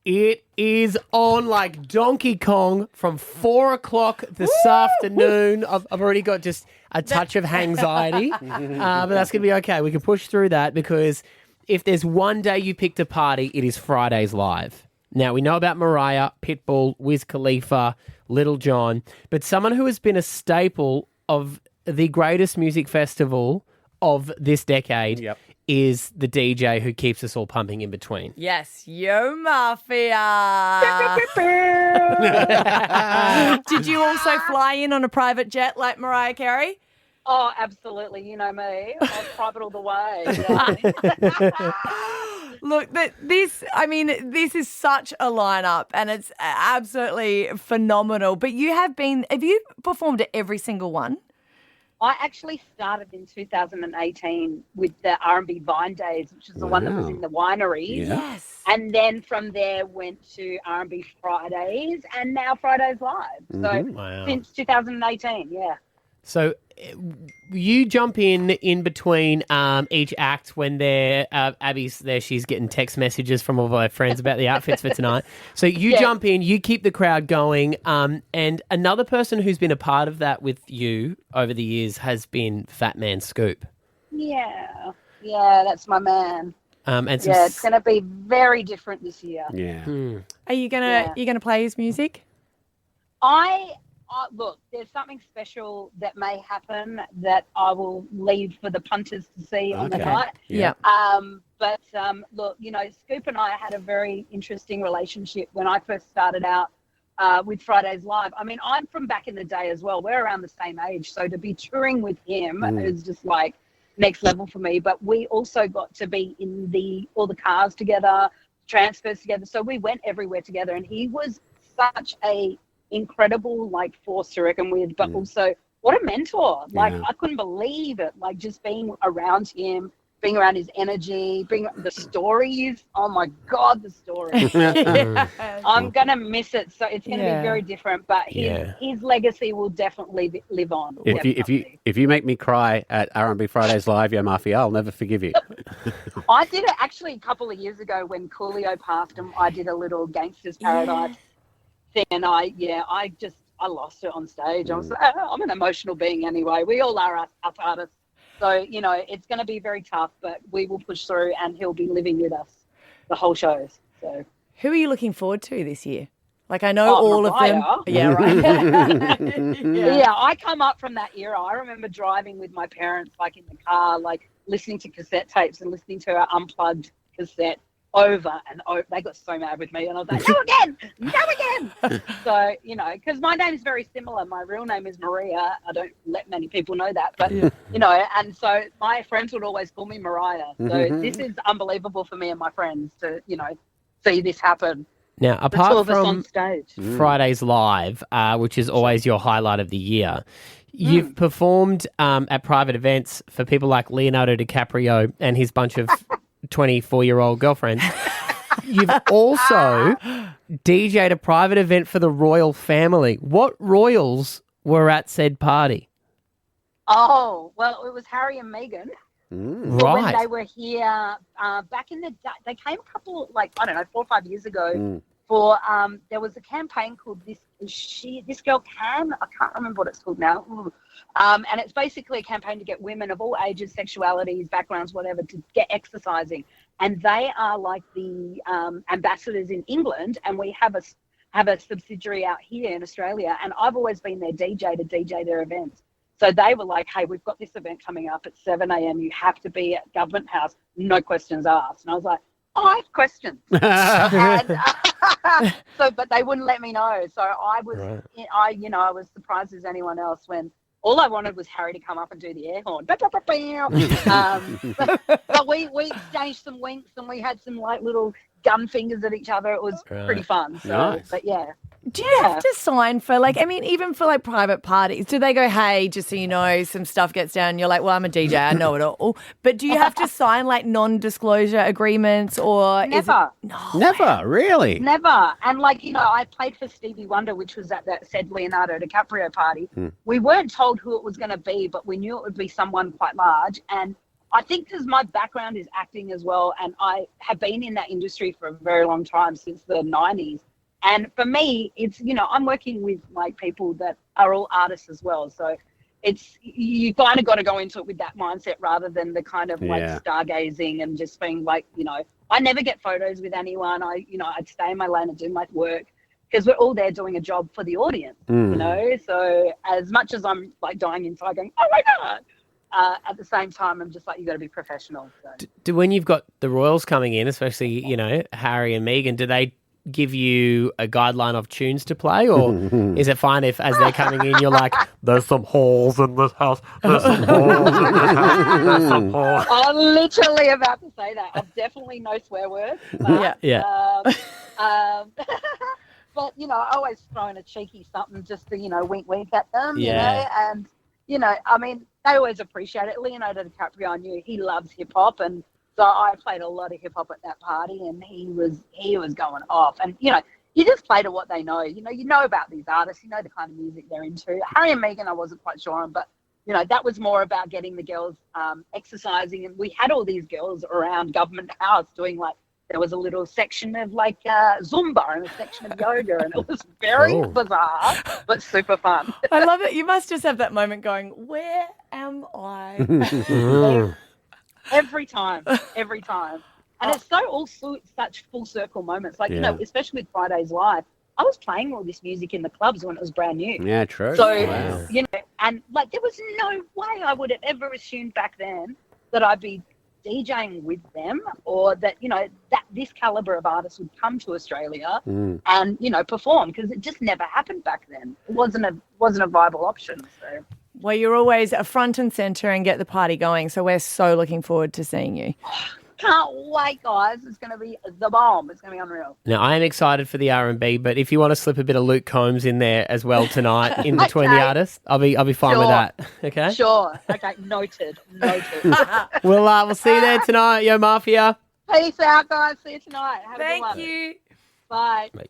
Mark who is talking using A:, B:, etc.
A: It is on like Donkey Kong from 4 o'clock this afternoon. I've already got just a touch of anxiety, but that's going to be okay. We can push through that because if there's one day you picked a party, it is Fridayz Live. Now, we know about Mariah, Pitbull, Wiz Khalifa, Little John, but someone who has been a staple of the greatest music festival of this decade is the DJ who keeps us all pumping in between.
B: Yes, Yo Mafia. Did you also fly in on a private jet like Mariah Carey?
C: Oh, absolutely. You know me. I'll private all the way. Yeah.
B: Look, this is such a lineup and it's absolutely phenomenal. But have you performed at every single one?
C: I actually started in 2018 with the R&B Vine Days, which is the one that was in the winery.
B: Yeah. Yes.
C: And then from there went to R&B Fridayz and now Fridayz Live. So since 2018, yeah.
A: So you jump in between each act when Abby's there. She's getting text messages from all of her friends about the outfits for tonight. So you jump in, you keep the crowd going. And another person who's been a part of that with you over the years has been Fat Man Scoop.
C: Yeah, that's my man. It's going to be very different this year.
D: Yeah.
B: Are you gonna play his music?
C: Look, there's something special that may happen that I will leave for the punters to see on the night.
B: Yeah.
C: But look, Scoop and I had a very interesting relationship when I first started out with Fridayz Live. I mean, I'm from back in the day as well. We're around the same age. So to be touring with him is just like next level for me. But we also got to be in all the cars together, transfers together. So we went everywhere together. And he was such a incredible force to reckon with, but also what a mentor. I couldn't believe it, just being around him, being around his energy, being the stories. Oh my God, the stories. I'm gonna miss it, so it's gonna be very different, but his legacy will definitely live on.
D: If you make me cry at R&B Fridayz Live, Yo Mafia, I'll never forgive you.
C: I did it actually a couple of years ago when Coolio passed him. I did a little Gangster's Paradise thing, and I lost it on stage. I was like, I'm an emotional being anyway. We all are us artists. So, it's going to be very tough, but we will push through and he'll be living with us the whole shows. So,
B: who are you looking forward to this year? I know all
C: Mariah.
B: of them. Yeah, right.
C: Yeah, I come up from that era. I remember driving with my parents, in the car, listening to cassette tapes and listening to our unplugged cassette over and over. They got so mad with me and I was like, no again. So, because my name is very similar. My real name is Maria. I don't let many people know that, but and so my friends would always call me Mariah. So this is unbelievable for me and my friends to, see this happen.
A: Now, apart from
C: on stage.
A: Fridayz Live, which is always your highlight of the year, you've performed at private events for people like Leonardo DiCaprio and his bunch of 24-year-old girlfriend. You've also DJ'd a private event for the royal family. What royals were at said party?
C: Oh, well, it was Harry and Meghan.
A: Right.
C: When they were here back in the day, they came a couple, 4 or 5 years ago for, there was a campaign called This Girl Can. I can't remember what it's called now. And it's basically a campaign to get women of all ages, sexualities, backgrounds, whatever, to get exercising. And they are like the ambassadors in England, and we have a subsidiary out here in Australia. And I've always been their DJ to DJ their events. So they were like, hey, we've got this event coming up at 7 a.m. You have to be at Government House. No questions asked. And I was like, I have questions. But they wouldn't let me know. So I was, I was surprised as anyone else when all I wanted was Harry to come up and do the air horn. But we exchanged some winks and we had some little gun fingers at each other. It was pretty fun. So,
D: nice.
C: But yeah.
B: Do you have to sign for even for private parties? Do they go, hey, just so you know, some stuff gets down and you're like, well, I'm a DJ, I know it all. But do you have to sign non-disclosure agreements or
C: Never.
D: Never, really?
C: Never. And I played for Stevie Wonder, which was at that said Leonardo DiCaprio party. We weren't told who it was going to be, but we knew it would be someone quite large. And I think because my background is acting as well, and I have been in that industry for a very long time, since the 90s. And for me, it's, I'm working with like people that are all artists as well. So it's, you kind of got to go into it with that mindset rather than the kind of like stargazing and just being like, I never get photos with anyone. I'd stay in my lane and do my work, because we're all there doing a job for the audience, So as much as I'm like dying inside going, oh my God, at the same time, I'm just like, you got to be professional. So.
A: When you've got the royals coming in, especially, Harry and Meghan, do they give you a guideline of tunes to play, or is it fine if, as they're coming in, you're like, there's some holes in this house, there's some holes in this house, there's some holes.
C: I'm literally about to say that. I've definitely no swear words. But, but, I always throw in a cheeky something just to, wink, wink at them, and, I mean, they always appreciate it. Leonardo DiCaprio, I knew he loves hip-hop, and so I played a lot of hip-hop at that party, and he was going off. And, you just play to what they know. You know about these artists, you know the kind of music they're into. Harry and Meghan, I wasn't quite sure on, but, that was more about getting the girls exercising. And we had all these girls around Government House doing, like, there was a little section of, like, Zumba and a section of yoga, and it was very bizarre, but super fun.
B: I love it. You must just have that moment going, where am I?
C: Every time. And it's such full circle moments. Like, especially with Fridayz Live, I was playing all this music in the clubs when it was brand new.
D: Yeah, true.
C: So, and like, there was no way I would have ever assumed back then that I'd be DJing with them, or that, that this caliber of artist would come to Australia and, perform, because it just never happened back then. It wasn't a viable option. So.
B: Well, you're always a front and centre and get the party going. So we're so looking forward to seeing you.
C: Can't wait, guys. It's going to be the bomb. It's going to be unreal.
A: Now, I am excited for the R&B, but if you want to slip a bit of Luke Combs in there as well tonight in between the artists, I'll be fine with that. Okay?
C: Sure. Okay, noted.
A: We'll see you there tonight, Yo Mafia.
C: Peace out, guys. See you tonight. Have a good one.
B: Thank you.
C: Bye.
A: Bye.